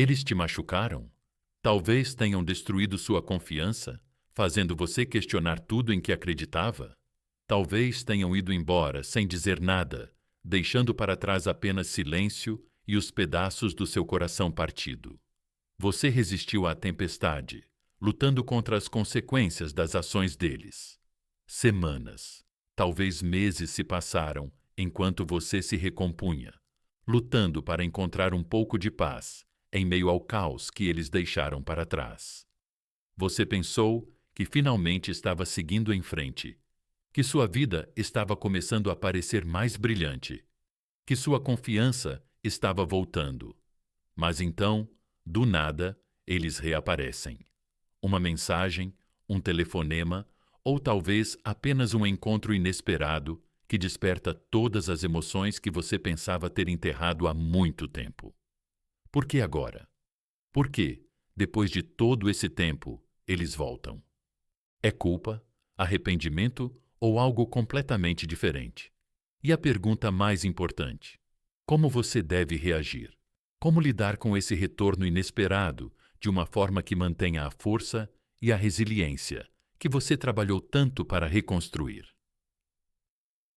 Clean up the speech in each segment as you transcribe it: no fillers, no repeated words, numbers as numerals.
Eles te machucaram? Talvez tenham destruído sua confiança, fazendo você questionar tudo em que acreditava? Talvez tenham ido embora sem dizer nada, deixando para trás apenas silêncio e os pedaços do seu coração partido. Você resistiu à tempestade, lutando contra as consequências das ações deles. Semanas, talvez meses se passaram enquanto você se recompunha, lutando para encontrar um pouco de paz em meio ao caos que eles deixaram para trás. Você pensou que finalmente estava seguindo em frente, que sua vida estava começando a parecer mais brilhante, que sua confiança estava voltando. Mas então, do nada, eles reaparecem. Uma mensagem, um telefonema ou talvez apenas um encontro inesperado que desperta todas as emoções que você pensava ter enterrado há muito tempo. Por que agora? Por que, depois de todo esse tempo, eles voltam? É culpa, arrependimento ou algo completamente diferente? E a pergunta mais importante: como você deve reagir? Como lidar com esse retorno inesperado de uma forma que mantenha a força e a resiliência que você trabalhou tanto para reconstruir?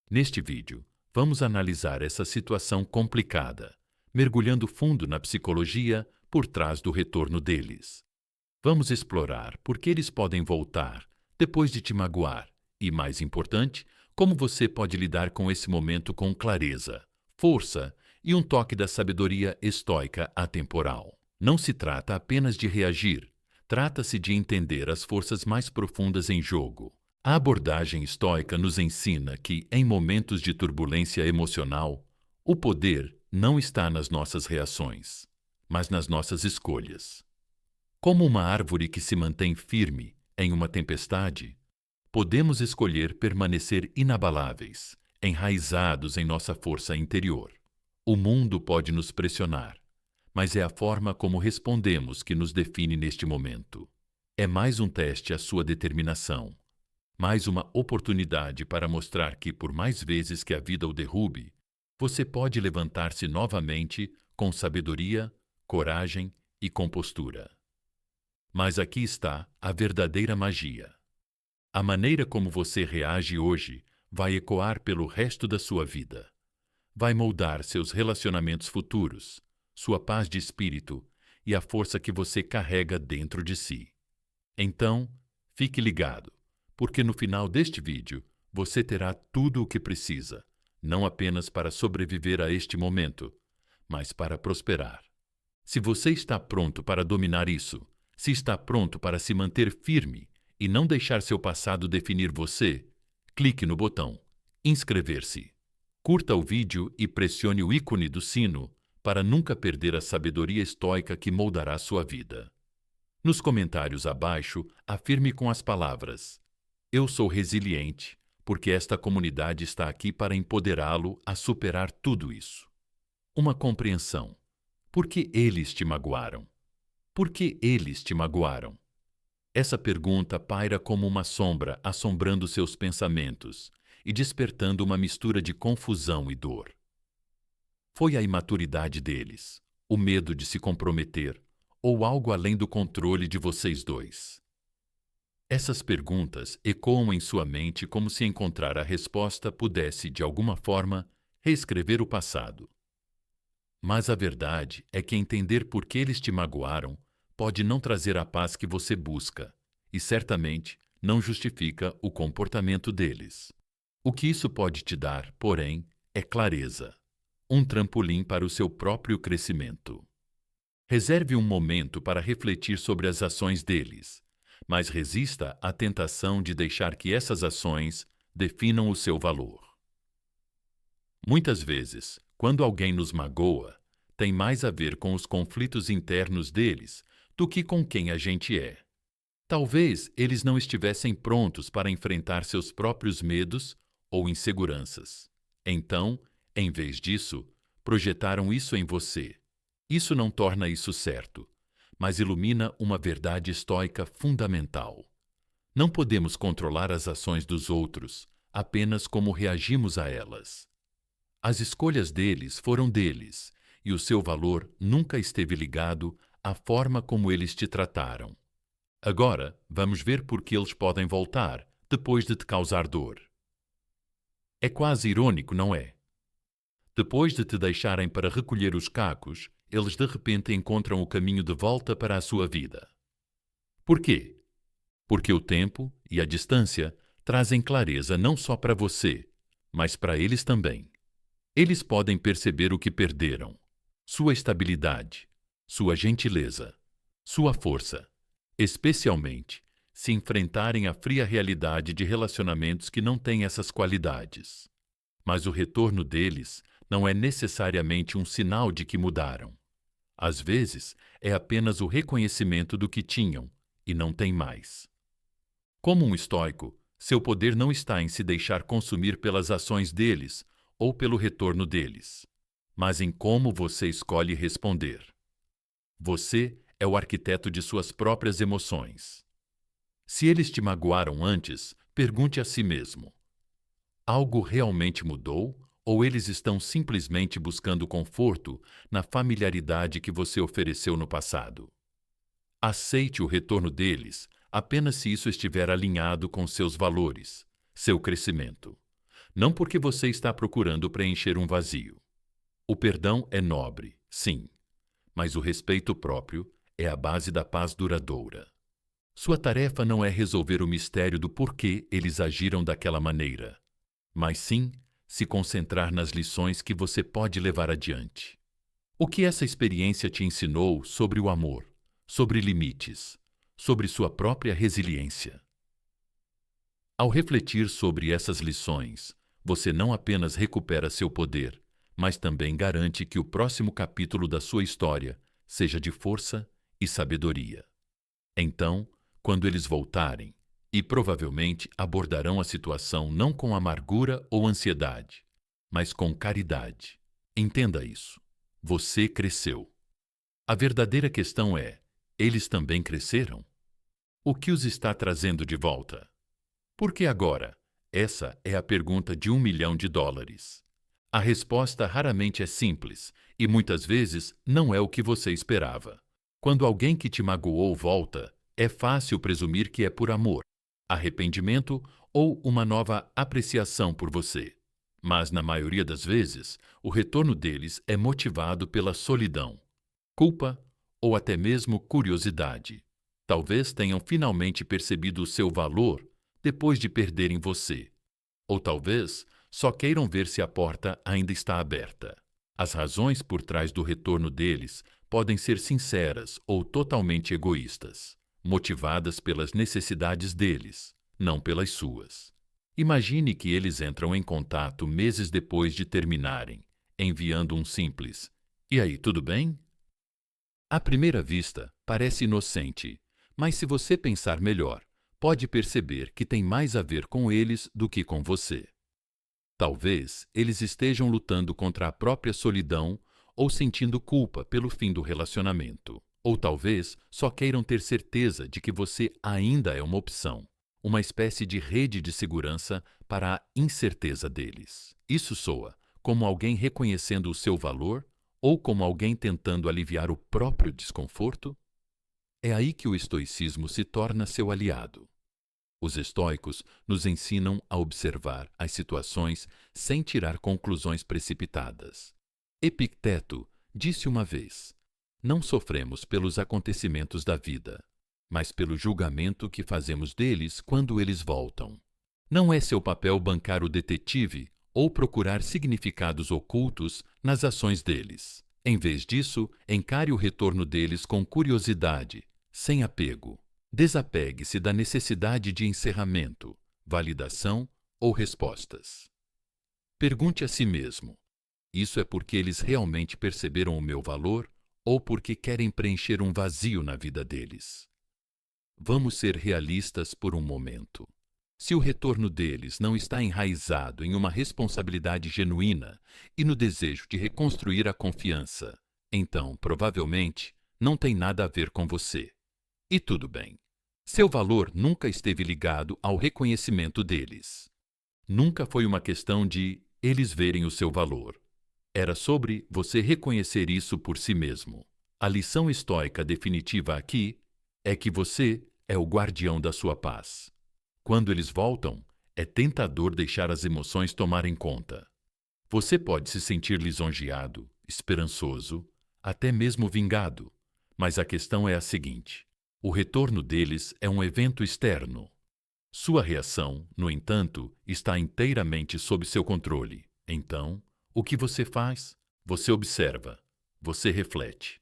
Neste vídeo, vamos analisar essa situação complicada, mergulhando fundo na psicologia por trás do retorno deles. Vamos explorar por que eles podem voltar depois de te magoar e, mais importante, como você pode lidar com esse momento com clareza, força e um toque da sabedoria estoica atemporal. Não se trata apenas de reagir, trata-se de entender as forças mais profundas em jogo. A abordagem estoica nos ensina que, em momentos de turbulência emocional, o poder não está nas nossas reações, mas nas nossas escolhas. Como uma árvore que se mantém firme em uma tempestade, podemos escolher permanecer inabaláveis, enraizados em nossa força interior. O mundo pode nos pressionar, mas é a forma como respondemos que nos define neste momento. É mais um teste à sua determinação, mais uma oportunidade para mostrar que, por mais vezes que a vida o derrube, você pode levantar-se novamente com sabedoria, coragem e compostura. Mas aqui está a verdadeira magia. A maneira como você reage hoje vai ecoar pelo resto da sua vida. Vai moldar seus relacionamentos futuros, sua paz de espírito e a força que você carrega dentro de si. Então, fique ligado, porque no final deste vídeo você terá tudo o que precisa, não apenas para sobreviver a este momento, mas para prosperar. Se você está pronto para dominar isso, se está pronto para se manter firme e não deixar seu passado definir você, clique no botão inscrever-se. Curta o vídeo e pressione o ícone do sino para nunca perder a sabedoria estoica que moldará sua vida. Nos comentários abaixo, afirme com as palavras: "Eu sou resiliente, porque esta comunidade está aqui para empoderá-lo a superar tudo isso." Uma compreensão. Por que eles te magoaram? Por que eles te magoaram? Essa pergunta paira como uma sombra assombrando seus pensamentos e despertando uma mistura de confusão e dor. Foi a imaturidade deles, o medo de se comprometer ou algo além do controle de vocês dois? Essas perguntas ecoam em sua mente como se encontrar a resposta pudesse, de alguma forma, reescrever o passado. Mas a verdade é que entender por que eles te magoaram pode não trazer a paz que você busca e certamente não justifica o comportamento deles. O que isso pode te dar, porém, é clareza, um trampolim para o seu próprio crescimento. Reserve um momento para refletir sobre as ações deles, mas resista à tentação de deixar que essas ações definam o seu valor. Muitas vezes, quando alguém nos magoa, tem mais a ver com os conflitos internos deles do que com quem a gente é. Talvez eles não estivessem prontos para enfrentar seus próprios medos ou inseguranças. Então, em vez disso, projetaram isso em você. Isso não torna isso certo, mas ilumina uma verdade estoica fundamental. Não podemos controlar as ações dos outros, apenas como reagimos a elas. As escolhas deles foram deles, e o seu valor nunca esteve ligado a forma como eles te trataram. Agora, vamos ver por que eles podem voltar depois de te causar dor. É quase irônico, não é? Depois de te deixarem para recolher os cacos, eles de repente encontram o caminho de volta para a sua vida. Por quê? Porque o tempo e a distância trazem clareza não só para você, mas para eles também. Eles podem perceber o que perderam: sua estabilidade, sua gentileza, sua força, especialmente se enfrentarem a fria realidade de relacionamentos que não têm essas qualidades. Mas o retorno deles não é necessariamente um sinal de que mudaram. Às vezes, é apenas o reconhecimento do que tinham e não têm mais. Como um estoico, seu poder não está em se deixar consumir pelas ações deles ou pelo retorno deles, mas em como você escolhe responder. Você é o arquiteto de suas próprias emoções. Se eles te magoaram antes, pergunte a si mesmo: algo realmente mudou ou eles estão simplesmente buscando conforto na familiaridade que você ofereceu no passado? Aceite o retorno deles apenas se isso estiver alinhado com seus valores, seu crescimento. Não porque você está procurando preencher um vazio. O perdão é nobre, sim, mas o respeito próprio é a base da paz duradoura. Sua tarefa não é resolver o mistério do porquê eles agiram daquela maneira, mas sim se concentrar nas lições que você pode levar adiante. O que essa experiência te ensinou sobre o amor, sobre limites, sobre sua própria resiliência? Ao refletir sobre essas lições, você não apenas recupera seu poder, mas também garante que o próximo capítulo da sua história seja de força e sabedoria. Então, quando eles voltarem, e provavelmente abordarão a situação não com amargura ou ansiedade, mas com caridade. Entenda isso. Você cresceu. A verdadeira questão é: eles também cresceram? O que os está trazendo de volta? Por que agora? Essa é a pergunta de $1 milhão. A resposta raramente é simples e muitas vezes não é o que você esperava. Quando alguém que te magoou volta, é fácil presumir que é por amor, arrependimento ou uma nova apreciação por você. Mas, na maioria das vezes, o retorno deles é motivado pela solidão, culpa ou até mesmo curiosidade. Talvez tenham finalmente percebido o seu valor depois de perderem você. Ou talvez só queiram ver se a porta ainda está aberta. As razões por trás do retorno deles podem ser sinceras ou totalmente egoístas, motivadas pelas necessidades deles, não pelas suas. Imagine que eles entram em contato meses depois de terminarem, enviando um simples "E aí, tudo bem?". À primeira vista, parece inocente, mas se você pensar melhor, pode perceber que tem mais a ver com eles do que com você. Talvez eles estejam lutando contra a própria solidão ou sentindo culpa pelo fim do relacionamento. Ou talvez só queiram ter certeza de que você ainda é uma opção, uma espécie de rede de segurança para a incerteza deles. Isso soa como alguém reconhecendo o seu valor ou como alguém tentando aliviar o próprio desconforto? É aí que o estoicismo se torna seu aliado. Os estoicos nos ensinam a observar as situações sem tirar conclusões precipitadas. Epicteto disse uma vez: não sofremos pelos acontecimentos da vida, mas pelo julgamento que fazemos deles quando eles voltam. Não é seu papel bancar o detetive ou procurar significados ocultos nas ações deles. Em vez disso, encare o retorno deles com curiosidade, sem apego. Desapegue-se da necessidade de encerramento, validação ou respostas. Pergunte a si mesmo: isso é porque eles realmente perceberam o meu valor ou porque querem preencher um vazio na vida deles? Vamos ser realistas por um momento. Se o retorno deles não está enraizado em uma responsabilidade genuína e no desejo de reconstruir a confiança, então, provavelmente, não tem nada a ver com você. E tudo bem. Seu valor nunca esteve ligado ao reconhecimento deles. Nunca foi uma questão de eles verem o seu valor. Era sobre você reconhecer isso por si mesmo. A lição estoica definitiva aqui é que você é o guardião da sua paz. Quando eles voltam, é tentador deixar as emoções tomarem conta. Você pode se sentir lisonjeado, esperançoso, até mesmo vingado, mas a questão é a seguinte: o retorno deles é um evento externo. Sua reação, no entanto, está inteiramente sob seu controle. Então, o que você faz? Você observa, você reflete.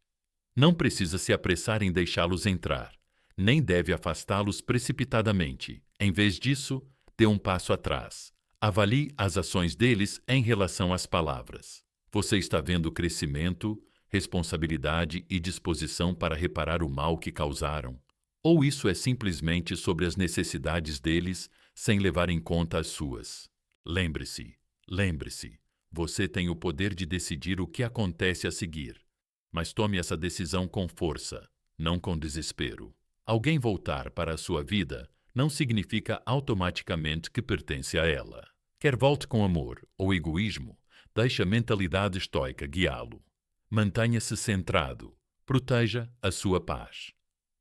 Não precisa se apressar em deixá-los entrar, nem deve afastá-los precipitadamente. Em vez disso, dê um passo atrás. Avalie as ações deles em relação às palavras. Você está vendo crescimento, responsabilidade e disposição para reparar o mal que causaram? Ou isso é simplesmente sobre as necessidades deles, sem levar em conta as suas? Lembre-se, você tem o poder de decidir o que acontece a seguir. Mas tome essa decisão com força, não com desespero. Alguém voltar para a sua vida não significa automaticamente que pertence a ela. Quer volte com amor ou egoísmo, deixe a mentalidade estoica guiá-lo. Mantenha-se centrado, proteja a sua paz.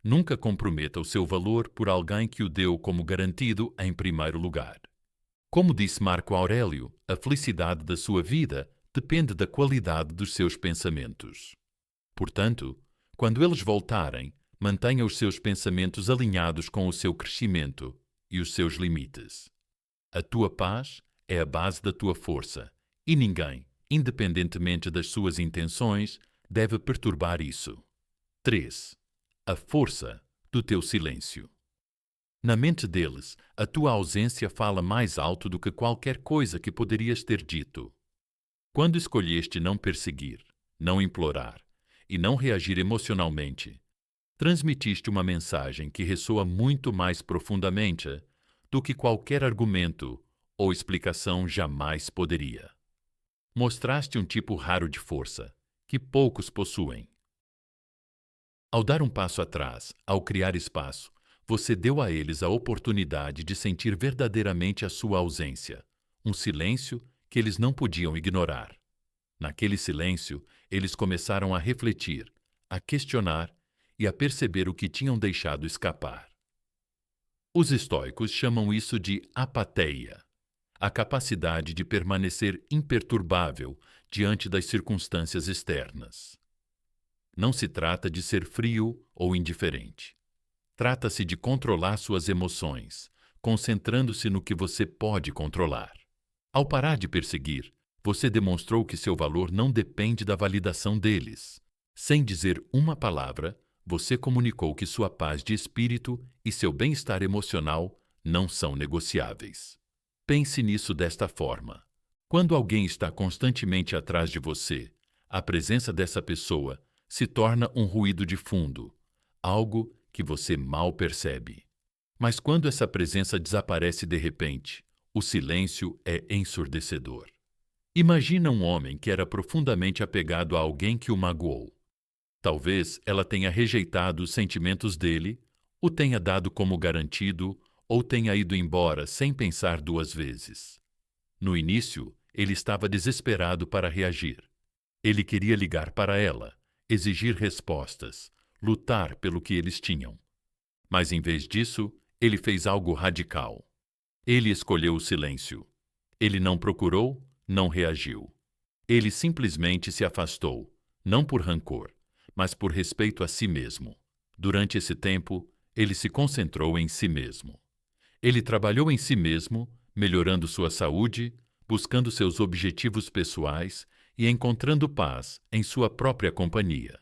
Nunca comprometa o seu valor por alguém que o deu como garantido em primeiro lugar. Como disse Marco Aurélio, a felicidade da sua vida depende da qualidade dos seus pensamentos. Portanto, quando eles voltarem, mantenha os seus pensamentos alinhados com o seu crescimento e os seus limites. A tua paz é a base da tua força, e ninguém, independentemente das suas intenções, deve perturbar isso. 3. A força do teu silêncio. Na mente deles, a tua ausência fala mais alto do que qualquer coisa que poderias ter dito. Quando escolheste não perseguir, não implorar e não reagir emocionalmente, transmitiste uma mensagem que ressoa muito mais profundamente do que qualquer argumento ou explicação jamais poderia. Mostraste um tipo raro de força, que poucos possuem. Ao dar um passo atrás, ao criar espaço, você deu a eles a oportunidade de sentir verdadeiramente a sua ausência, um silêncio que eles não podiam ignorar. Naquele silêncio, eles começaram a refletir, a questionar e a perceber o que tinham deixado escapar. Os estoicos chamam isso de apateia, a capacidade de permanecer imperturbável diante das circunstâncias externas. Não se trata de ser frio ou indiferente. Trata-se de controlar suas emoções, concentrando-se no que você pode controlar. Ao parar de perseguir, você demonstrou que seu valor não depende da validação deles. Sem dizer uma palavra, você comunicou que sua paz de espírito e seu bem-estar emocional não são negociáveis. Pense nisso desta forma. Quando alguém está constantemente atrás de você, a presença dessa pessoa se torna um ruído de fundo, algo que você mal percebe. Mas quando essa presença desaparece de repente, o silêncio é ensurdecedor. Imagina um homem que era profundamente apegado a alguém que o magoou. Talvez ela tenha rejeitado os sentimentos dele, o tenha dado como garantido ou tenha ido embora sem pensar duas vezes. No início, ele estava desesperado para reagir. Ele queria ligar para ela, exigir respostas, lutar pelo que eles tinham. Mas em vez disso, ele fez algo radical. Ele escolheu o silêncio. Ele não procurou, não reagiu. Ele simplesmente se afastou, não por rancor, mas por respeito a si mesmo. Durante esse tempo, ele se concentrou em si mesmo. Ele trabalhou em si mesmo, melhorando sua saúde, buscando seus objetivos pessoais e encontrando paz em sua própria companhia.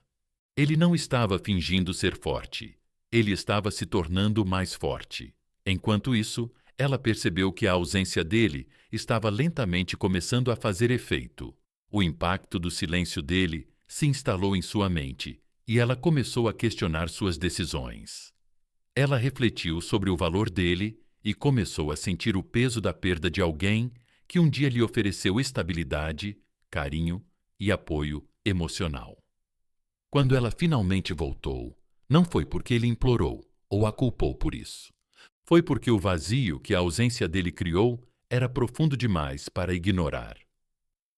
Ele não estava fingindo ser forte. Ele estava se tornando mais forte. Enquanto isso, ela percebeu que a ausência dele estava lentamente começando a fazer efeito. O impacto do silêncio dele se instalou em sua mente e ela começou a questionar suas decisões. Ela refletiu sobre o valor dele e começou a sentir o peso da perda de alguém que um dia lhe ofereceu estabilidade, carinho e apoio emocional. Quando ela finalmente voltou, não foi porque ele implorou ou a culpou por isso. Foi porque o vazio que a ausência dele criou era profundo demais para ignorar.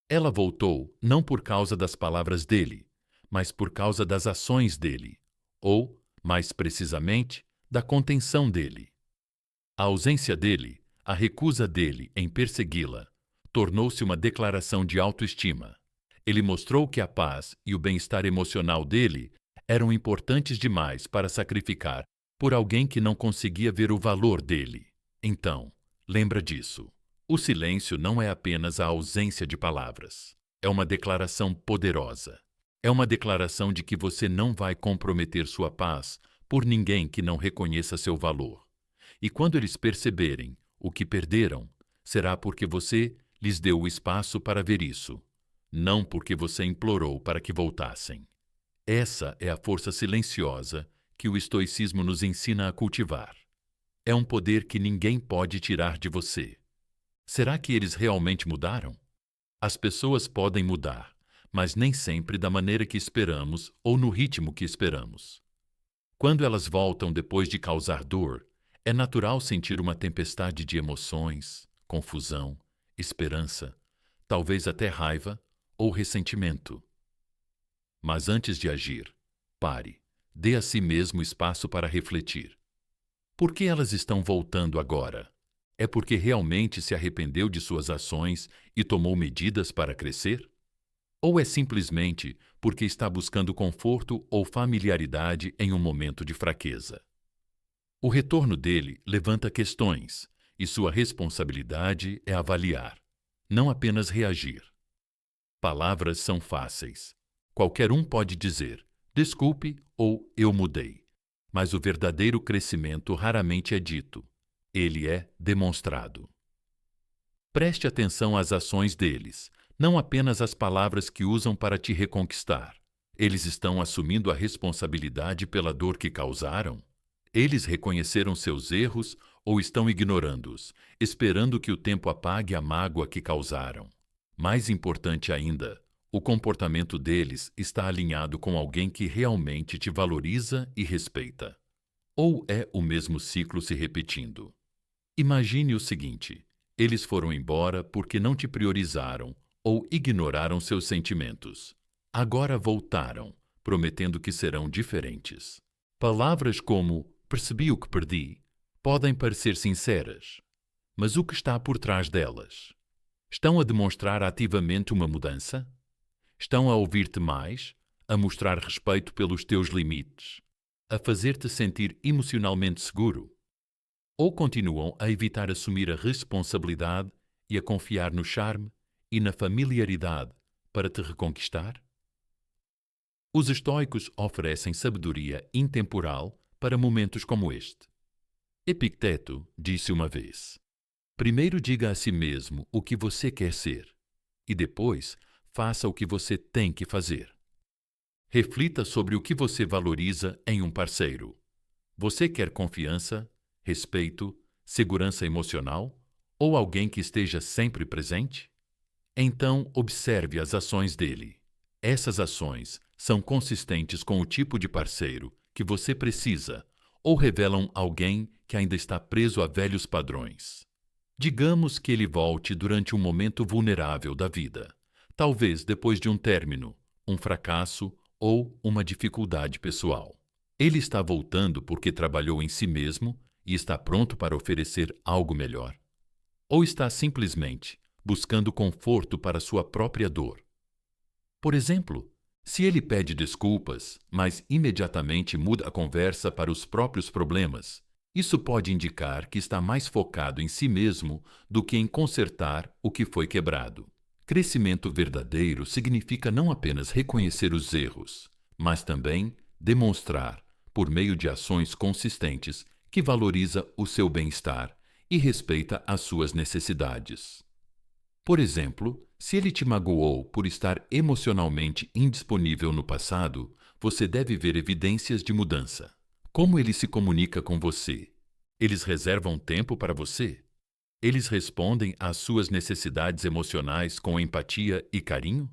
Ela voltou não por causa das palavras dele, mas por causa das ações dele, ou, mais precisamente, da contenção dele. A ausência dele, a recusa dele em persegui-la, tornou-se uma declaração de autoestima. Ele mostrou que a paz e o bem-estar emocional dele eram importantes demais para sacrificar por alguém que não conseguia ver o valor dele. Então, lembra disso. O silêncio não é apenas a ausência de palavras. É uma declaração poderosa. É uma declaração de que você não vai comprometer sua paz por ninguém que não reconheça seu valor. E quando eles perceberem o que perderam, será porque você lhes deu o espaço para ver isso, não porque você implorou para que voltassem. Essa é a força silenciosa que o estoicismo nos ensina a cultivar. É um poder que ninguém pode tirar de você. Será que eles realmente mudaram? As pessoas podem mudar, mas nem sempre da maneira que esperamos ou no ritmo que esperamos. Quando elas voltam depois de causar dor, é natural sentir uma tempestade de emoções, confusão, esperança, talvez até raiva ou ressentimento. Mas antes de agir, pare, dê a si mesmo espaço para refletir. Por que elas estão voltando agora? É porque realmente se arrependeu de suas ações e tomou medidas para crescer? Ou é simplesmente porque está buscando conforto ou familiaridade em um momento de fraqueza? O retorno dele levanta questões, e sua responsabilidade é avaliar, não apenas reagir. Palavras são fáceis. Qualquer um pode dizer, desculpe ou eu mudei. Mas o verdadeiro crescimento raramente é dito. Ele é demonstrado. Preste atenção às ações deles, não apenas às palavras que usam para te reconquistar. Eles estão assumindo a responsabilidade pela dor que causaram? Eles reconheceram seus erros ou estão ignorando-os, esperando que o tempo apague a mágoa que causaram? Mais importante ainda, o comportamento deles está alinhado com alguém que realmente te valoriza e respeita? Ou é o mesmo ciclo se repetindo? Imagine o seguinte: eles foram embora porque não te priorizaram ou ignoraram seus sentimentos. Agora voltaram, prometendo que serão diferentes. Palavras como "percebi o que perdi" podem parecer sinceras, mas o que está por trás delas? Estão a demonstrar ativamente uma mudança? Estão a ouvir-te mais, a mostrar respeito pelos teus limites, a fazer-te sentir emocionalmente seguro? Ou continuam a evitar assumir a responsabilidade e a confiar no charme e na familiaridade para te reconquistar? Os estoicos oferecem sabedoria intemporal para momentos como este. Epicteto disse uma vez: primeiro diga a si mesmo o que você quer ser, e depois faça o que você tem que fazer. Reflita sobre o que você valoriza em um parceiro. Você quer confiança, respeito, segurança emocional ou alguém que esteja sempre presente? Então, observe as ações dele. Essas ações são consistentes com o tipo de parceiro que você precisa ou revelam alguém que ainda está preso a velhos padrões. Digamos que ele volte durante um momento vulnerável da vida, talvez depois de um término, um fracasso ou uma dificuldade pessoal. Ele está voltando porque trabalhou em si mesmo e está pronto para oferecer algo melhor? Ou está simplesmente buscando conforto para sua própria dor? Por exemplo, se ele pede desculpas, mas imediatamente muda a conversa para os próprios problemas, isso pode indicar que está mais focado em si mesmo do que em consertar o que foi quebrado. Crescimento verdadeiro significa não apenas reconhecer os erros, mas também demonstrar, por meio de ações consistentes, que valoriza o seu bem-estar e respeita as suas necessidades. Por exemplo, se ele te magoou por estar emocionalmente indisponível no passado, você deve ver evidências de mudança. Como ele se comunica com você? Eles reservam tempo para você? Eles respondem às suas necessidades emocionais com empatia e carinho?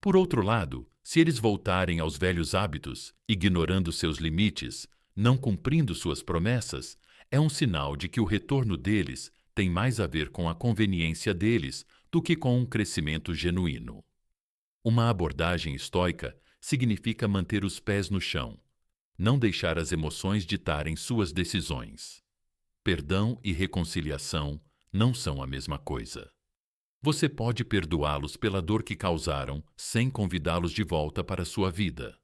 Por outro lado, se eles voltarem aos velhos hábitos, ignorando seus limites, não cumprindo suas promessas, é um sinal de que o retorno deles tem mais a ver com a conveniência deles do que com um crescimento genuíno. Uma abordagem estoica significa manter os pés no chão, não deixar as emoções ditarem suas decisões. Perdão e reconciliação não são a mesma coisa. Você pode perdoá-los pela dor que causaram sem convidá-los de volta para a sua vida.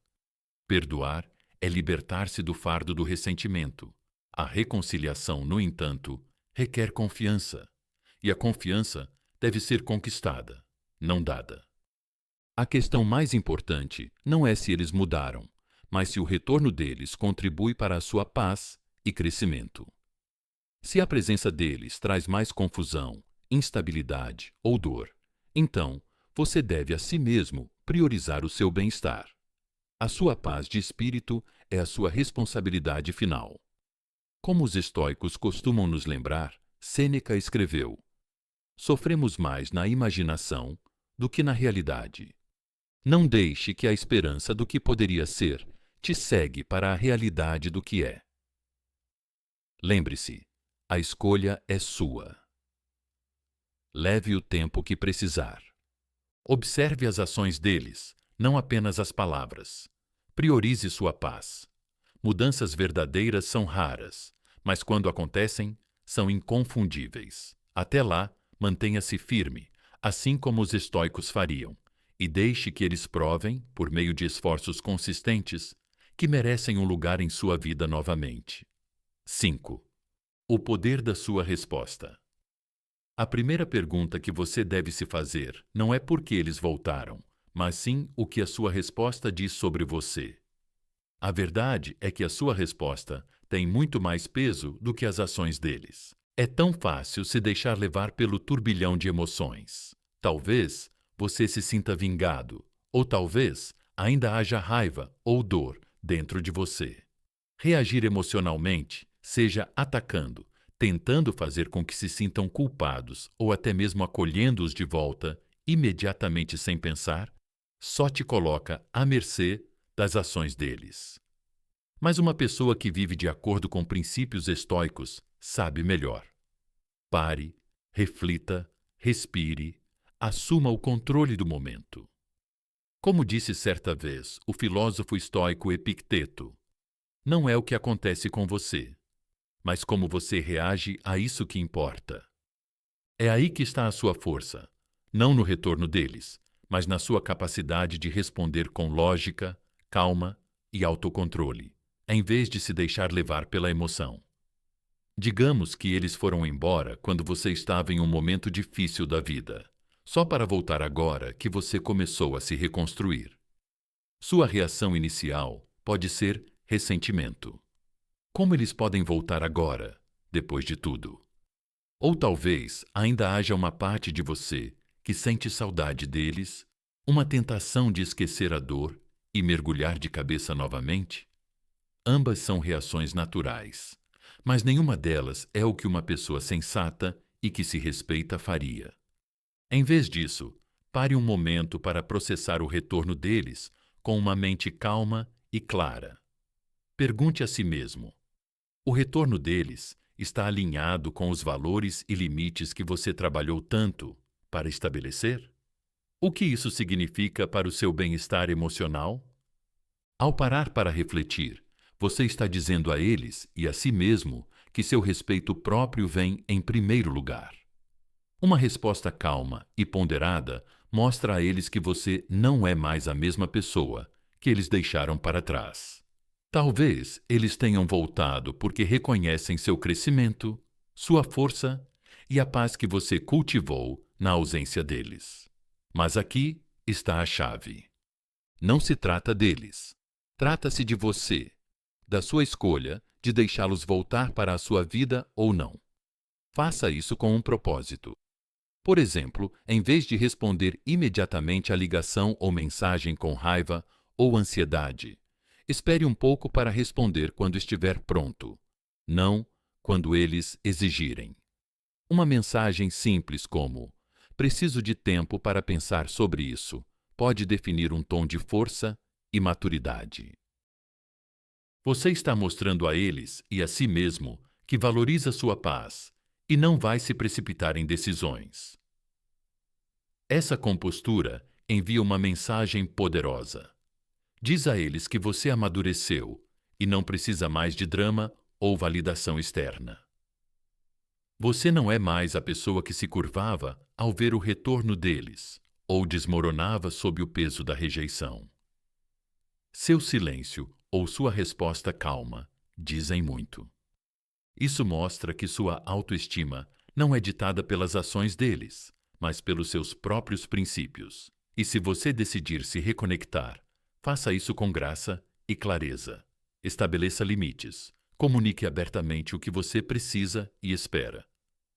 Perdoar é libertar-se do fardo do ressentimento. A reconciliação, no entanto, requer confiança, e a confiança deve ser conquistada, não dada. A questão mais importante não é se eles mudaram, mas se o retorno deles contribui para a sua paz e crescimento. Se a presença deles traz mais confusão, instabilidade ou dor, então você deve a si mesmo priorizar o seu bem-estar. A sua paz de espírito é a sua responsabilidade final. Como os estoicos costumam nos lembrar, Sêneca escreveu: sofremos mais na imaginação do que na realidade. Não deixe que a esperança do que poderia ser te cegue para a realidade do que é. Lembre-se, a escolha é sua. Leve o tempo que precisar. Observe as ações deles, não apenas as palavras. Priorize sua paz. Mudanças verdadeiras são raras, mas quando acontecem, são inconfundíveis. Até lá, mantenha-se firme, assim como os estoicos fariam, e deixe que eles provem, por meio de esforços consistentes, que merecem um lugar em sua vida novamente. 5. O poder da sua resposta. A primeira pergunta que você deve se fazer não é por que eles voltaram, mas sim o que a sua resposta diz sobre você. A verdade é que a sua resposta tem muito mais peso do que as ações deles. É tão fácil se deixar levar pelo turbilhão de emoções. Talvez você se sinta vingado, ou talvez ainda haja raiva ou dor dentro de você. Reagir emocionalmente, seja atacando, tentando fazer com que se sintam culpados ou até mesmo acolhendo-os de volta, imediatamente sem pensar, só te coloca à mercê das ações deles. Mas uma pessoa que vive de acordo com princípios estoicos sabe melhor. Pare, reflita, respire, assuma o controle do momento. Como disse certa vez o filósofo estoico Epicteto, não é o que acontece com você, mas como você reage a isso que importa. É aí que está a sua força, não no retorno deles, mas na sua capacidade de responder com lógica, calma e autocontrole, em vez de se deixar levar pela emoção. Digamos que eles foram embora quando você estava em um momento difícil da vida, só para voltar agora que você começou a se reconstruir. Sua reação inicial pode ser ressentimento. Como eles podem voltar agora, depois de tudo? Ou talvez ainda haja uma parte de você que sente saudade deles, uma tentação de esquecer a dor e mergulhar de cabeça novamente? Ambas são reações naturais, mas nenhuma delas é o que uma pessoa sensata e que se respeita faria. Em vez disso, pare um momento para processar o retorno deles com uma mente calma e clara. Pergunte a si mesmo: o retorno deles está alinhado com os valores e limites que você trabalhou tanto para estabelecer? O que isso significa para o seu bem-estar emocional? Ao parar para refletir, você está dizendo a eles e a si mesmo que seu respeito próprio vem em primeiro lugar. Uma resposta calma e ponderada mostra a eles que você não é mais a mesma pessoa que eles deixaram para trás. Talvez eles tenham voltado porque reconhecem seu crescimento, sua força e a paz que você cultivou na ausência deles. Mas aqui está a chave. Não se trata deles. Trata-se de você, da sua escolha de deixá-los voltar para a sua vida ou não. Faça isso com um propósito. Por exemplo, em vez de responder imediatamente à ligação ou mensagem com raiva ou ansiedade, espere um pouco para responder quando estiver pronto, não quando eles exigirem. Uma mensagem simples como: preciso de tempo para pensar sobre isso, pode definir um tom de força e maturidade. Você está mostrando a eles e a si mesmo que valoriza sua paz e não vai se precipitar em decisões. Essa compostura envia uma mensagem poderosa. Diz a eles que você amadureceu e não precisa mais de drama ou validação externa. Você não é mais a pessoa que se curvava ao ver o retorno deles ou desmoronava sob o peso da rejeição. Seu silêncio ou sua resposta calma dizem muito. Isso mostra que sua autoestima não é ditada pelas ações deles, mas pelos seus próprios princípios. E se você decidir se reconectar, faça isso com graça e clareza. Estabeleça limites. Comunique abertamente o que você precisa e espera.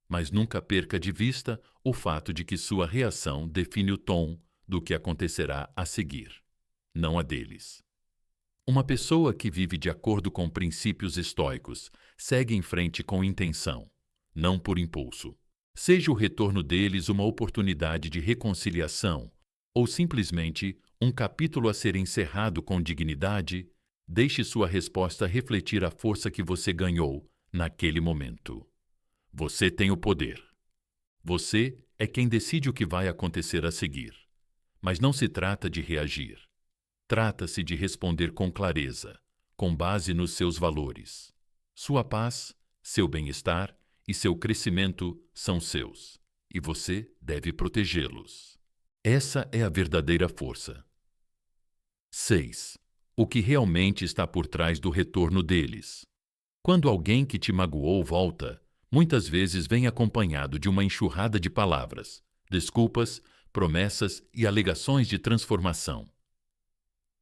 Mas nunca perca de vista o fato de que sua reação define o tom do que acontecerá a seguir, não a deles. Uma pessoa que vive de acordo com princípios estoicos segue em frente com intenção, não por impulso. Seja o retorno deles uma oportunidade de reconciliação ou simplesmente um capítulo a ser encerrado com dignidade, deixe sua resposta refletir a força que você ganhou naquele momento. Você tem o poder. Você é quem decide o que vai acontecer a seguir. Mas não se trata de reagir. Trata-se de responder com clareza, com base nos seus valores. Sua paz, seu bem-estar e seu crescimento são seus, e você deve protegê-los. Essa é a verdadeira força. 6. O que realmente está por trás do retorno deles. Quando alguém que te magoou volta, muitas vezes vem acompanhado de uma enxurrada de palavras, desculpas, promessas e alegações de transformação.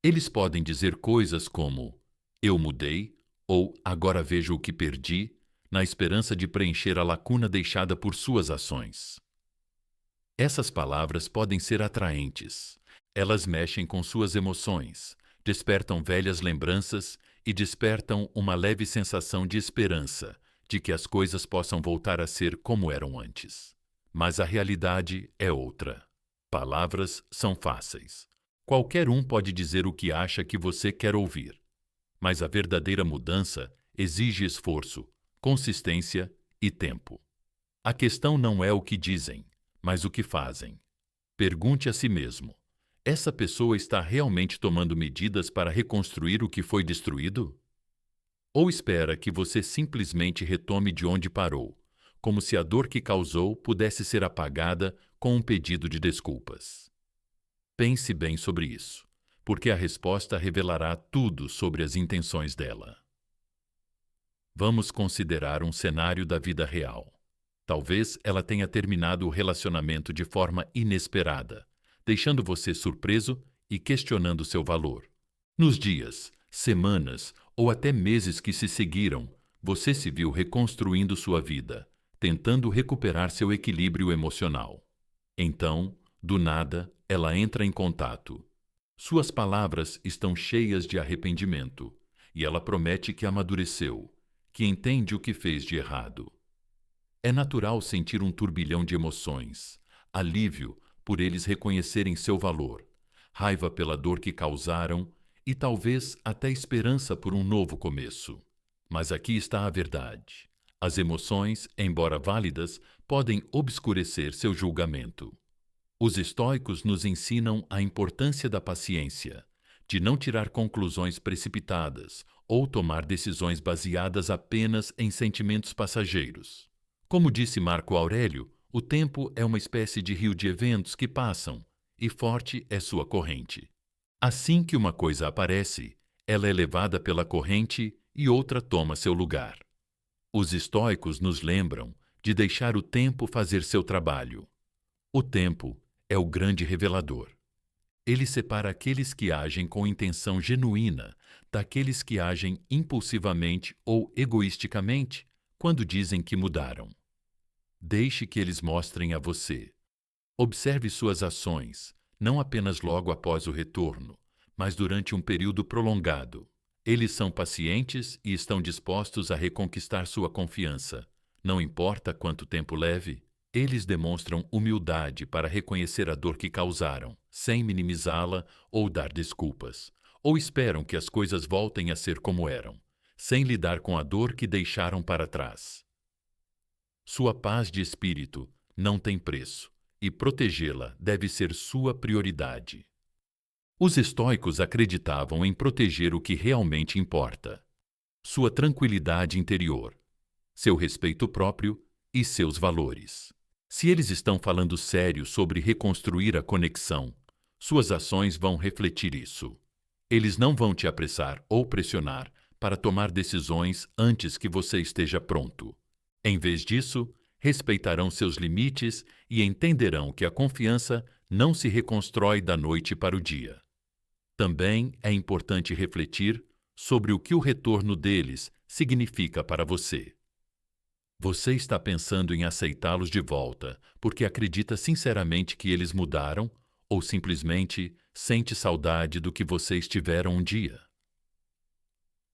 Eles podem dizer coisas como "eu mudei" ou "agora vejo o que perdi", na esperança de preencher a lacuna deixada por suas ações. Essas palavras podem ser atraentes. Elas mexem com suas emoções, despertam velhas lembranças e despertam uma leve sensação de esperança de que as coisas possam voltar a ser como eram antes. Mas a realidade é outra. Palavras são fáceis. Qualquer um pode dizer o que acha que você quer ouvir. Mas a verdadeira mudança exige esforço, consistência e tempo. A questão não é o que dizem, mas o que fazem. Pergunte a si mesmo: essa pessoa está realmente tomando medidas para reconstruir o que foi destruído? Ou espera que você simplesmente retome de onde parou, como se a dor que causou pudesse ser apagada com um pedido de desculpas? Pense bem sobre isso, porque a resposta revelará tudo sobre as intenções dela. Vamos considerar um cenário da vida real. Talvez ela tenha terminado o relacionamento de forma inesperada, deixando você surpreso e questionando seu valor. Nos dias, semanas ou até meses que se seguiram, você se viu reconstruindo sua vida, tentando recuperar seu equilíbrio emocional. Então, do nada, ela entra em contato. Suas palavras estão cheias de arrependimento, e ela promete que amadureceu, que entende o que fez de errado. É natural sentir um turbilhão de emoções, alívio por eles reconhecerem seu valor, raiva pela dor que causaram e talvez até esperança por um novo começo. Mas aqui está a verdade. As emoções, embora válidas, podem obscurecer seu julgamento. Os estoicos nos ensinam a importância da paciência, de não tirar conclusões precipitadas ou tomar decisões baseadas apenas em sentimentos passageiros. Como disse Marco Aurélio, o tempo é uma espécie de rio de eventos que passam, e forte é sua corrente. Assim que uma coisa aparece, ela é levada pela corrente e outra toma seu lugar. Os estoicos nos lembram de deixar o tempo fazer seu trabalho. O tempo é o grande revelador. Ele separa aqueles que agem com intenção genuína daqueles que agem impulsivamente ou egoisticamente quando dizem que mudaram. Deixe que eles mostrem a você. Observe suas ações, não apenas logo após o retorno, mas durante um período prolongado. Eles são pacientes e estão dispostos a reconquistar sua confiança. Não importa quanto tempo leve, eles demonstram humildade para reconhecer a dor que causaram, sem minimizá-la ou dar desculpas. Ou esperam que as coisas voltem a ser como eram, sem lidar com a dor que deixaram para trás. Sua paz de espírito não tem preço, e protegê-la deve ser sua prioridade. Os estoicos acreditavam em proteger o que realmente importa: sua tranquilidade interior, seu respeito próprio e seus valores. Se eles estão falando sério sobre reconstruir a conexão, suas ações vão refletir isso. Eles não vão te apressar ou pressionar para tomar decisões antes que você esteja pronto. Em vez disso, respeitarão seus limites e entenderão que a confiança não se reconstrói da noite para o dia. Também é importante refletir sobre o que o retorno deles significa para você. Você está pensando em aceitá-los de volta porque acredita sinceramente que eles mudaram ou simplesmente sente saudade do que vocês tiveram um dia?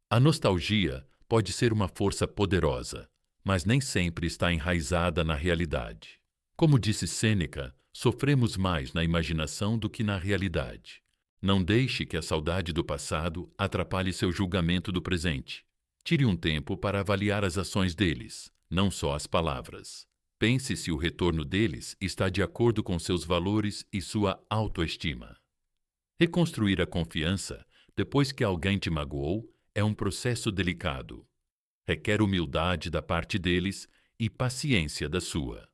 A nostalgia pode ser uma força poderosa, mas nem sempre está enraizada na realidade. Como disse Sêneca, sofremos mais na imaginação do que na realidade. Não deixe que a saudade do passado atrapalhe seu julgamento do presente. Tire um tempo para avaliar as ações deles, não só as palavras. Pense se o retorno deles está de acordo com seus valores e sua autoestima. Reconstruir a confiança depois que alguém te magoou é um processo delicado. Requer humildade da parte deles e paciência da sua.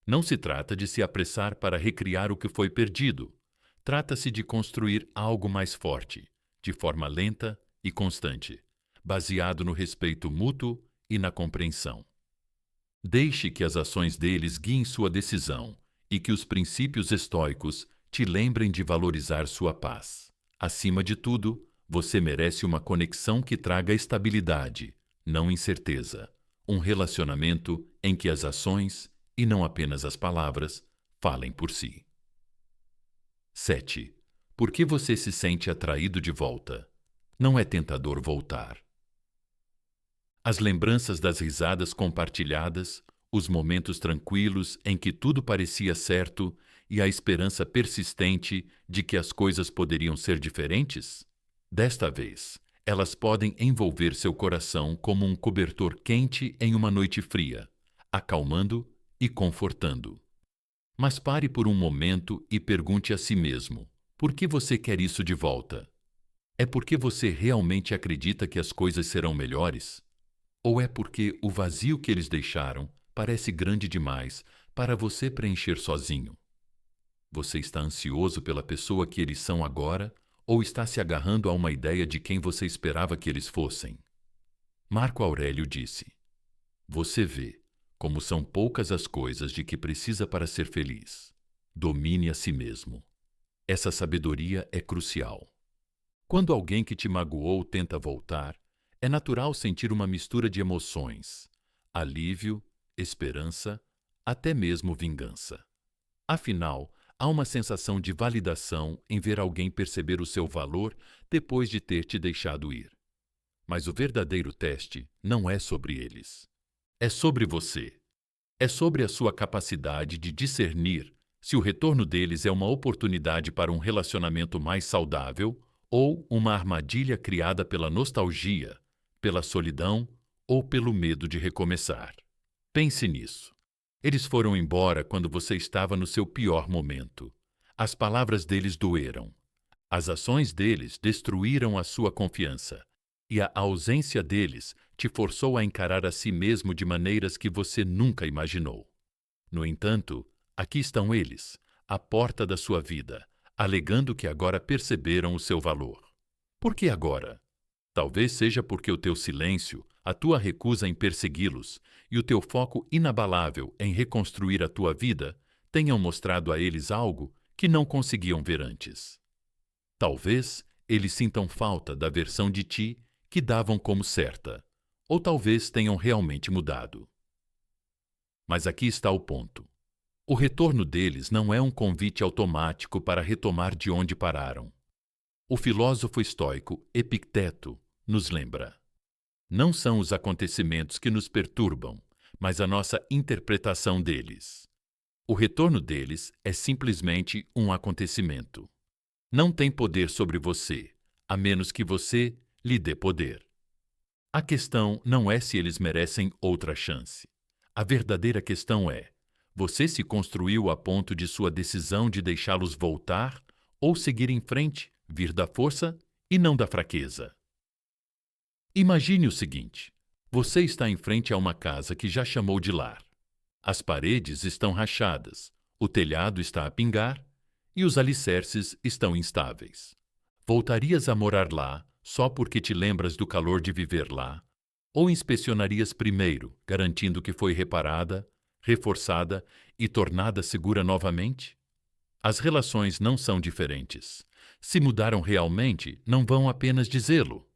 Não se trata de se apressar para recriar o que foi perdido. Trata-se de construir algo mais forte, de forma lenta e constante, baseado no respeito mútuo e na compreensão. Deixe que as ações deles guiem sua decisão e que os princípios estoicos te lembrem de valorizar sua paz. Acima de tudo, você merece uma conexão que traga estabilidade, não incerteza. Um relacionamento em que as ações, e não apenas as palavras, falem por si. 7. Por que você se sente atraído de volta? Não é tentador voltar. As lembranças das risadas compartilhadas, os momentos tranquilos em que tudo parecia certo e a esperança persistente de que as coisas poderiam ser diferentes? Desta vez, elas podem envolver seu coração como um cobertor quente em uma noite fria, acalmando e confortando. Mas pare por um momento e pergunte a si mesmo: por que você quer isso de volta? É porque você realmente acredita que as coisas serão melhores? Ou é porque o vazio que eles deixaram parece grande demais para você preencher sozinho? Você está ansioso pela pessoa que eles são agora ou está se agarrando a uma ideia de quem você esperava que eles fossem? Marco Aurélio disse: você vê como são poucas as coisas de que precisa para ser feliz. Domine a si mesmo. Essa sabedoria é crucial. Quando alguém que te magoou tenta voltar, é natural sentir uma mistura de emoções: alívio, esperança, até mesmo vingança. Afinal, há uma sensação de validação em ver alguém perceber o seu valor depois de ter te deixado ir. Mas o verdadeiro teste não é sobre eles. É sobre você. É sobre a sua capacidade de discernir se o retorno deles é uma oportunidade para um relacionamento mais saudável ou uma armadilha criada pela nostalgia, pela solidão ou pelo medo de recomeçar. Pense nisso. Eles foram embora quando você estava no seu pior momento. As palavras deles doeram. As ações deles destruíram a sua confiança. E a ausência deles te forçou a encarar a si mesmo de maneiras que você nunca imaginou. No entanto, aqui estão eles, à porta da sua vida, alegando que agora perceberam o seu valor. Por que agora? Talvez seja porque o teu silêncio, a tua recusa em persegui-los e o teu foco inabalável em reconstruir a tua vida tenham mostrado a eles algo que não conseguiam ver antes. Talvez eles sintam falta da versão de ti que davam como certa, ou talvez tenham realmente mudado. Mas aqui está o ponto. O retorno deles não é um convite automático para retomar de onde pararam. O filósofo estoico Epicteto nos lembra: não são os acontecimentos que nos perturbam, mas a nossa interpretação deles. O retorno deles é simplesmente um acontecimento. Não tem poder sobre você, a menos que você lhe dê poder. A questão não é se eles merecem outra chance. A verdadeira questão é: você se construiu a ponto de sua decisão de deixá-los voltar ou seguir em frente, vir da força e não da fraqueza. Imagine o seguinte: você está em frente a uma casa que já chamou de lar. As paredes estão rachadas, o telhado está a pingar e os alicerces estão instáveis. Voltarias a morar lá só porque te lembras do calor de viver lá? Ou inspecionarias primeiro, garantindo que foi reparada, reforçada e tornada segura novamente? As relações não são diferentes. Se mudaram realmente, não vão apenas dizê-lo.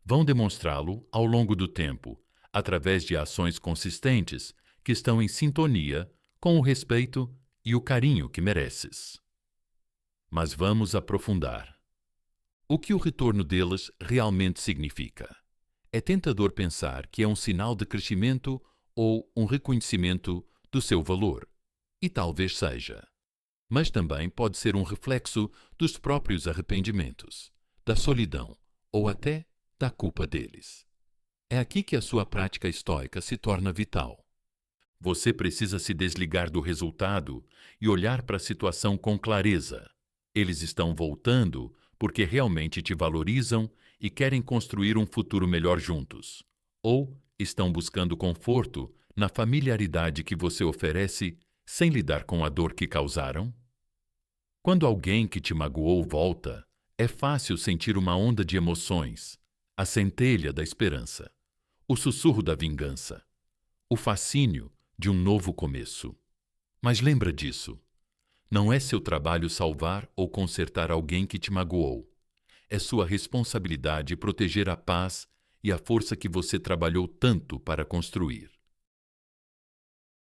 Vão demonstrá-lo ao longo do tempo, através de ações consistentes que estão em sintonia com o respeito e o carinho que mereces. Mas vamos aprofundar. O que o retorno delas realmente significa? É tentador pensar que é um sinal de crescimento ou um reconhecimento do seu valor. E talvez seja. Mas também pode ser um reflexo dos próprios arrependimentos, da solidão ou até da culpa deles. É aqui que a sua prática estoica se torna vital. Você precisa se desligar do resultado e olhar para a situação com clareza. Eles estão voltando porque realmente te valorizam e querem construir um futuro melhor juntos. Ou estão buscando conforto na familiaridade que você oferece sem lidar com a dor que causaram? Quando alguém que te magoou volta, é fácil sentir uma onda de emoções, a centelha da esperança, o sussurro da vingança, o fascínio de um novo começo. Mas lembra disso. Não é seu trabalho salvar ou consertar alguém que te magoou. É sua responsabilidade proteger a paz e a força que você trabalhou tanto para construir.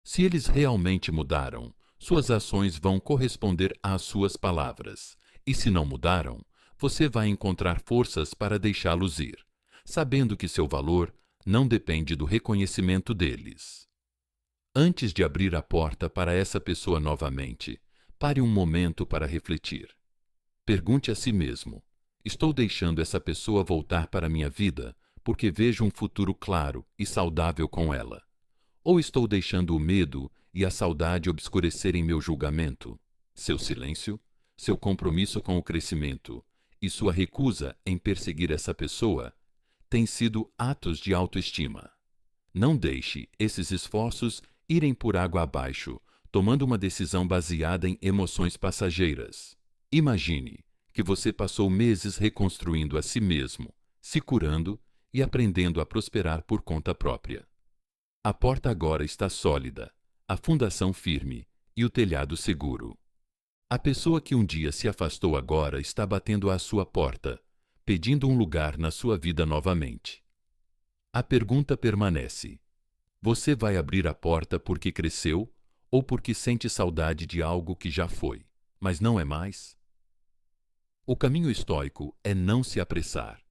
Se eles realmente mudaram, suas ações vão corresponder às suas palavras. E se não mudaram, você vai encontrar forças para deixá-los ir, sabendo que seu valor não depende do reconhecimento deles. Antes de abrir a porta para essa pessoa novamente, pare um momento para refletir. Pergunte a si mesmo: estou deixando essa pessoa voltar para minha vida porque vejo um futuro claro e saudável com ela? Ou estou deixando o medo e a saudade obscurecerem meu julgamento, seu silêncio, seu compromisso com o crescimento e sua recusa em perseguir essa pessoa têm sido atos de autoestima? Não deixe esses esforços irem por água abaixo, tomando uma decisão baseada em emoções passageiras. Imagine que você passou meses reconstruindo a si mesmo, se curando e aprendendo a prosperar por conta própria. A porta agora está sólida, a fundação firme e o telhado seguro. A pessoa que um dia se afastou agora está batendo à sua porta, pedindo um lugar na sua vida novamente. A pergunta permanece: você vai abrir a porta porque cresceu ou porque sente saudade de algo que já foi, mas não é mais? O caminho estoico é não se apressar,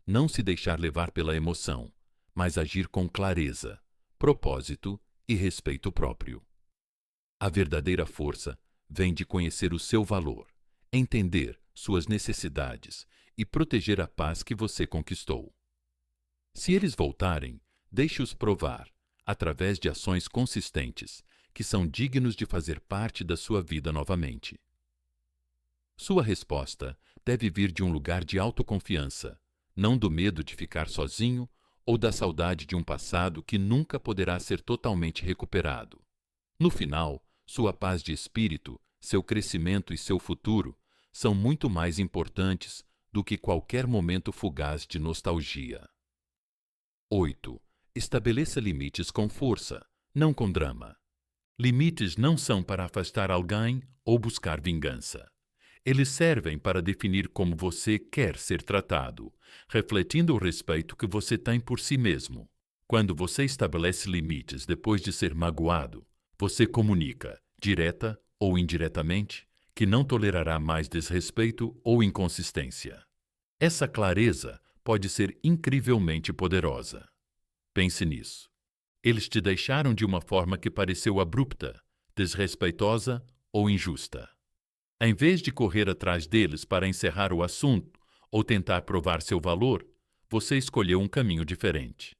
não se deixar levar pela emoção, mas agir com clareza, propósito e respeito próprio. A verdadeira força vem de conhecer o seu valor, entender suas necessidades e proteger a paz que você conquistou. Se eles voltarem, deixe-os provar, através de ações consistentes, que são dignos de fazer parte da sua vida novamente. Sua resposta deve vir de um lugar de autoconfiança, não do medo de ficar sozinho ou da saudade de um passado que nunca poderá ser totalmente recuperado. No final, sua paz de espírito, seu crescimento e seu futuro são muito mais importantes do que qualquer momento fugaz de nostalgia. 8. Estabeleça limites com força, não com drama. Limites não são para afastar alguém ou buscar vingança. Eles servem para definir como você quer ser tratado, refletindo o respeito que você tem por si mesmo. Quando você estabelece limites depois de ser magoado, você comunica, direta ou indiretamente, que não tolerará mais desrespeito ou inconsistência. Essa clareza pode ser incrivelmente poderosa. Pense nisso. Eles te deixaram de uma forma que pareceu abrupta, desrespeitosa ou injusta. Em vez de correr atrás deles para encerrar o assunto ou tentar provar seu valor, você escolheu um caminho diferente.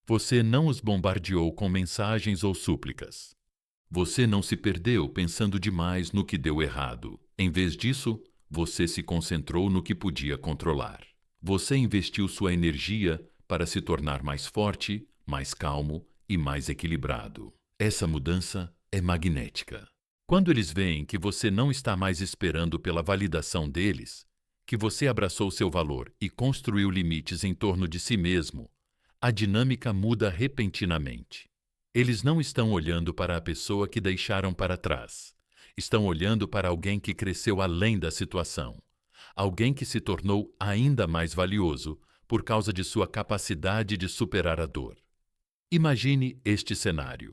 Você não os bombardeou com mensagens ou súplicas. Você não se perdeu pensando demais no que deu errado. Em vez disso, Você se concentrou no que podia controlar. Você investiu sua energia para se tornar mais forte, mais calmo e mais equilibrado. Essa mudança é magnética. Quando eles veem que você não está mais esperando pela validação deles, que você abraçou seu valor e construiu limites em torno de si mesmo, a dinâmica muda repentinamente. Eles não estão olhando para a pessoa que deixaram para trás. Estão olhando para alguém que cresceu além da situação. Alguém que se tornou ainda mais valioso por causa de sua capacidade de superar a dor. Imagine este cenário.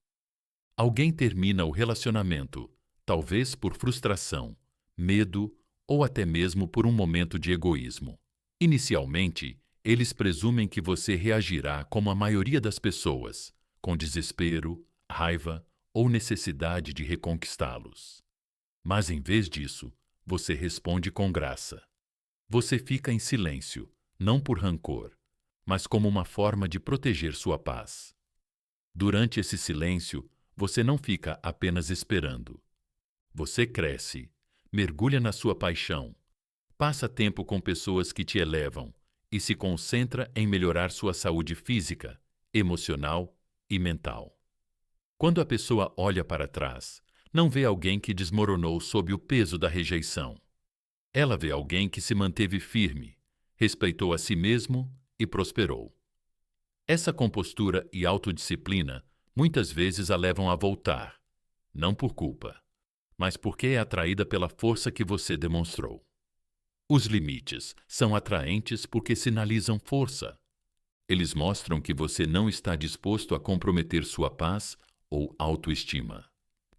Alguém termina o relacionamento, talvez por frustração, medo ou até mesmo por um momento de egoísmo. Inicialmente, eles presumem que você reagirá como a maioria das pessoas, com desespero, raiva ou necessidade de reconquistá-los. Mas em vez disso, você responde com graça. Você fica em silêncio, não por rancor, mas como uma forma de proteger sua paz. Durante esse silêncio, você não fica apenas esperando. Você cresce, mergulha na sua paixão, passa tempo com pessoas que te elevam e se concentra em melhorar sua saúde física, emocional e mental. Quando a pessoa olha para trás, não vê alguém que desmoronou sob o peso da rejeição. Ela vê alguém que se manteve firme, respeitou a si mesmo e prosperou. Essa compostura e autodisciplina muitas vezes a levam a voltar, não por culpa, mas porque é atraída pela força que você demonstrou. Os limites são atraentes porque sinalizam força. Eles mostram que você não está disposto a comprometer sua paz ou autoestima,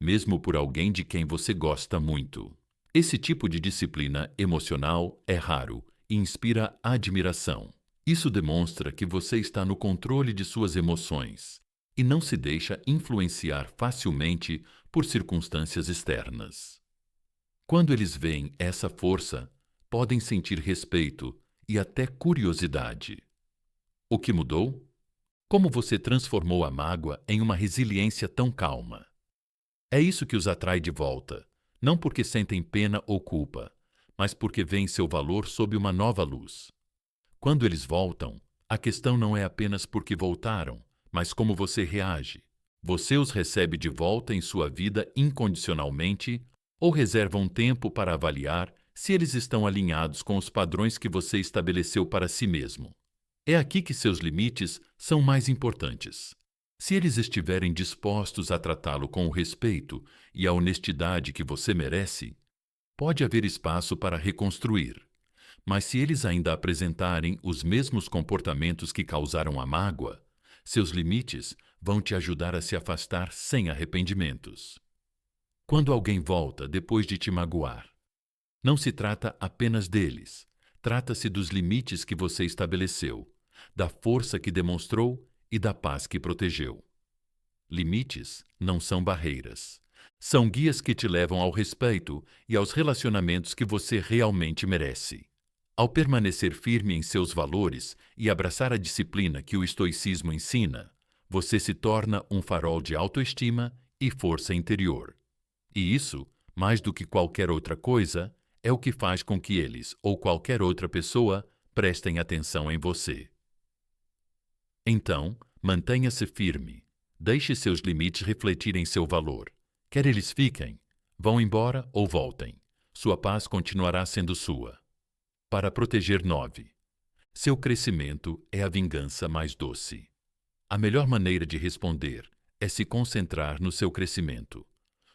mesmo por alguém de quem você gosta muito. Esse tipo de disciplina emocional é raro e inspira admiração. Isso demonstra que você está no controle de suas emoções e não se deixa influenciar facilmente por circunstâncias externas. Quando eles veem essa força, podem sentir respeito e até curiosidade. O que mudou? Como você transformou a mágoa em uma resiliência tão calma? É isso que os atrai de volta, não porque sentem pena ou culpa, mas porque veem seu valor sob uma nova luz. Quando eles voltam, a questão não é apenas porque voltaram, mas como você reage. Você os recebe de volta em sua vida incondicionalmente ou reserva um tempo para avaliar se eles estão alinhados com os padrões que você estabeleceu para si mesmo. É aqui que seus limites são mais importantes. Se eles estiverem dispostos a tratá-lo com o respeito e a honestidade que você merece, pode haver espaço para reconstruir. Mas se eles ainda apresentarem os mesmos comportamentos que causaram a mágoa, seus limites vão te ajudar a se afastar sem arrependimentos. Quando alguém volta depois de te magoar, não se trata apenas deles, trata-se dos limites que você estabeleceu, da força que demonstrou e da paz que protegeu. Limites não são barreiras. São guias que te levam ao respeito e aos relacionamentos que você realmente merece. Ao permanecer firme em seus valores e abraçar a disciplina que o estoicismo ensina, você se torna um farol de autoestima e força interior. E isso, mais do que qualquer outra coisa, é o que faz com que eles ou qualquer outra pessoa prestem atenção em você. Então, mantenha-se firme. Deixe seus limites refletirem seu valor. Quer eles fiquem, vão embora ou voltem. Sua paz continuará sendo sua. Para proteger 9. Seu crescimento é a vingança mais doce. A melhor maneira de responder é se concentrar no seu crescimento,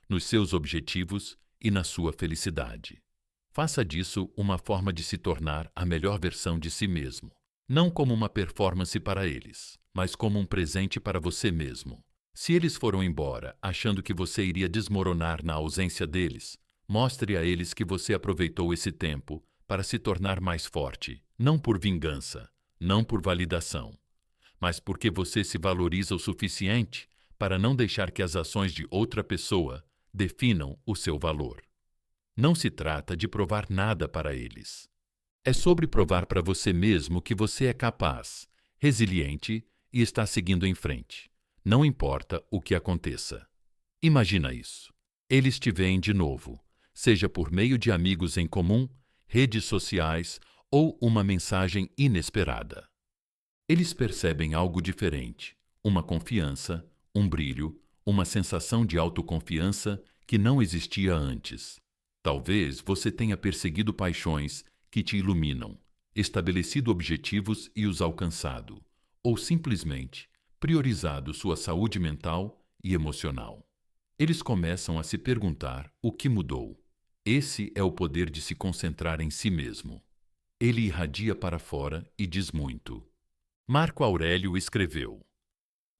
nos seus objetivos e na sua felicidade. Faça disso uma forma de se tornar a melhor versão de si mesmo, não como uma performance para eles, mas como um presente para você mesmo. Se eles foram embora achando que você iria desmoronar na ausência deles, mostre a eles que você aproveitou esse tempo para se tornar mais forte, não por vingança, não por validação, mas porque você se valoriza o suficiente para não deixar que as ações de outra pessoa definam o seu valor. Não se trata de provar nada para eles. É sobre provar para você mesmo que você é capaz, resiliente e está seguindo em frente. Não importa o que aconteça. Imagina isso. Eles te veem de novo, seja por meio de amigos em comum, redes sociais ou uma mensagem inesperada. Eles percebem algo diferente, uma confiança, um brilho, uma sensação de autoconfiança que não existia antes. Talvez você tenha perseguido paixões que te iluminam, estabelecido objetivos e os alcançado, ou simplesmente priorizado sua saúde mental e emocional. Eles começam a se perguntar o que mudou. Esse é o poder de se concentrar em si mesmo. Ele irradia para fora e diz muito. Marco Aurélio escreveu: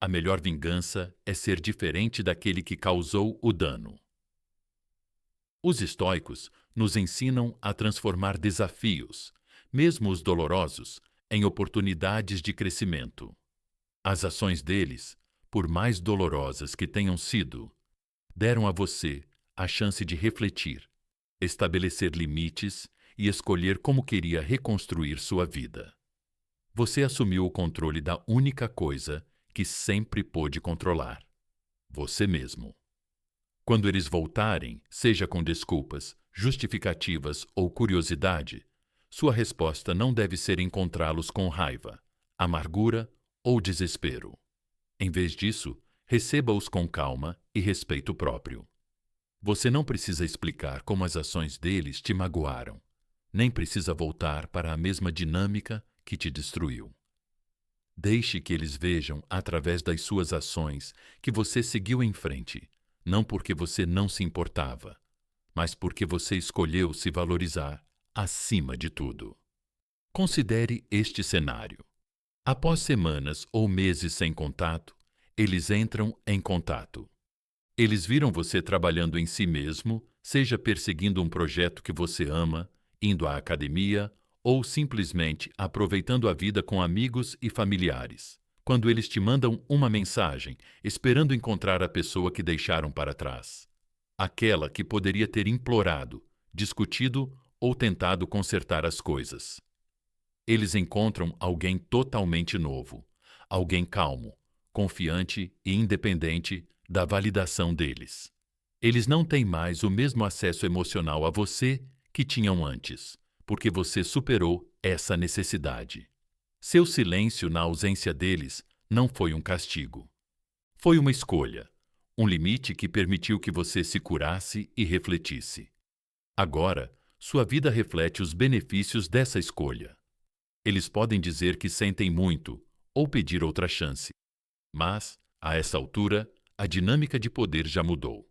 a melhor vingança é ser diferente daquele que causou o dano. Os estoicos nos ensinam a transformar desafios, mesmo os dolorosos, em oportunidades de crescimento. As ações deles, por mais dolorosas que tenham sido, deram a você a chance de refletir, estabelecer limites e escolher como queria reconstruir sua vida. Você assumiu o controle da única coisa que sempre pôde controlar: você mesmo. Quando eles voltarem, seja com desculpas, justificativas ou curiosidade, sua resposta não deve ser encontrá-los com raiva, amargura ou desespero. Em vez disso, receba-os com calma e respeito próprio. Você não precisa explicar como as ações deles te magoaram, nem precisa voltar para a mesma dinâmica que te destruiu. Deixe que eles vejam, através das suas ações, que você seguiu em frente, não porque você não se importava, mas porque você escolheu se valorizar acima de tudo. Considere este cenário. Após semanas ou meses sem contato, eles entram em contato. Eles viram você trabalhando em si mesmo, seja perseguindo um projeto que você ama, indo à academia ou simplesmente aproveitando a vida com amigos e familiares. Quando eles te mandam uma mensagem, esperando encontrar a pessoa que deixaram para trás. Aquela que poderia ter implorado, discutido ou tentado consertar as coisas. Eles encontram alguém totalmente novo, alguém calmo, confiante e independente da validação deles. Eles não têm mais o mesmo acesso emocional a você que tinham antes, porque você superou essa necessidade. Seu silêncio na ausência deles não foi um castigo. Foi uma escolha, um limite que permitiu que você se curasse e refletisse. Agora, sua vida reflete os benefícios dessa escolha. Eles podem dizer que sentem muito ou pedir outra chance, mas, a essa altura, a dinâmica de poder já mudou.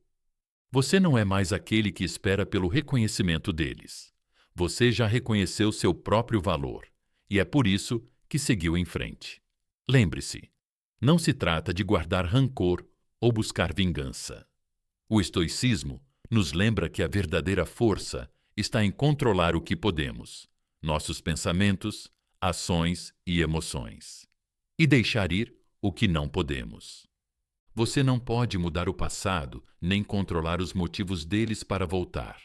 Você não é mais aquele que espera pelo reconhecimento deles. Você já reconheceu seu próprio valor, e é por isso que seguiu em frente. Lembre-se, não se trata de guardar rancor ou buscar vingança. O estoicismo nos lembra que a verdadeira força está em controlar o que podemos, nossos pensamentos, ações e emoções, e deixar ir o que não podemos. Você não pode mudar o passado nem controlar os motivos deles para voltar,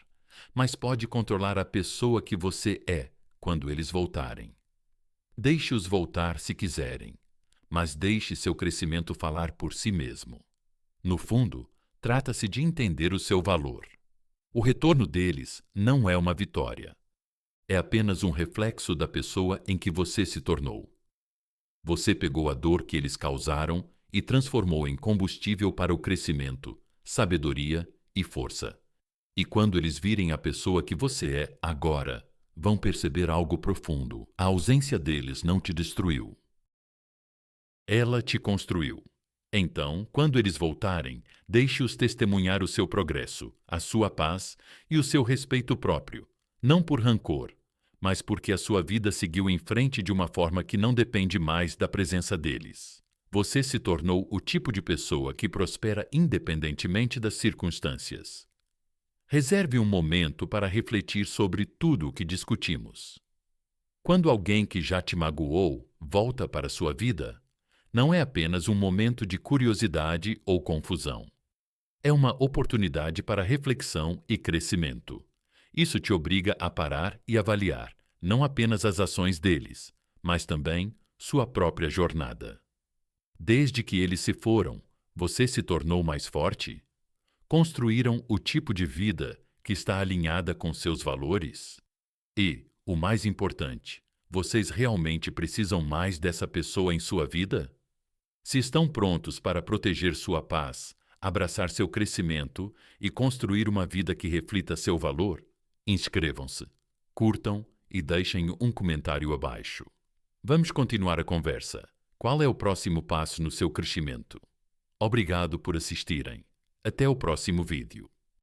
mas pode controlar a pessoa que você é quando eles voltarem. Deixe-os voltar se quiserem, mas deixe seu crescimento falar por si mesmo. No fundo, trata-se de entender o seu valor. O retorno deles não é uma vitória. É apenas um reflexo da pessoa em que você se tornou. Você pegou a dor que eles causaram e transformou em combustível para o crescimento, sabedoria e força. E quando eles virem a pessoa que você é agora, vão perceber algo profundo. A ausência deles não te destruiu. Ela te construiu. Então, quando eles voltarem, deixe-os testemunhar o seu progresso, a sua paz e o seu respeito próprio, não por rancor, mas porque a sua vida seguiu em frente de uma forma que não depende mais da presença deles. Você se tornou o tipo de pessoa que prospera independentemente das circunstâncias. Reserve um momento para refletir sobre tudo o que discutimos. Quando alguém que já te magoou volta para sua vida, não é apenas um momento de curiosidade ou confusão. É uma oportunidade para reflexão e crescimento. Isso te obriga a parar e avaliar, não apenas as ações deles, mas também sua própria jornada. Desde que eles se foram, você se tornou mais forte? Construíram o tipo de vida que está alinhada com seus valores? E, o mais importante, vocês realmente precisam mais dessa pessoa em sua vida? Se estão prontos para proteger sua paz, abraçar seu crescimento e construir uma vida que reflita seu valor, inscrevam-se, curtam e deixem um comentário abaixo. Vamos continuar a conversa. Qual é o próximo passo no seu crescimento? Obrigado por assistirem. Até o próximo vídeo.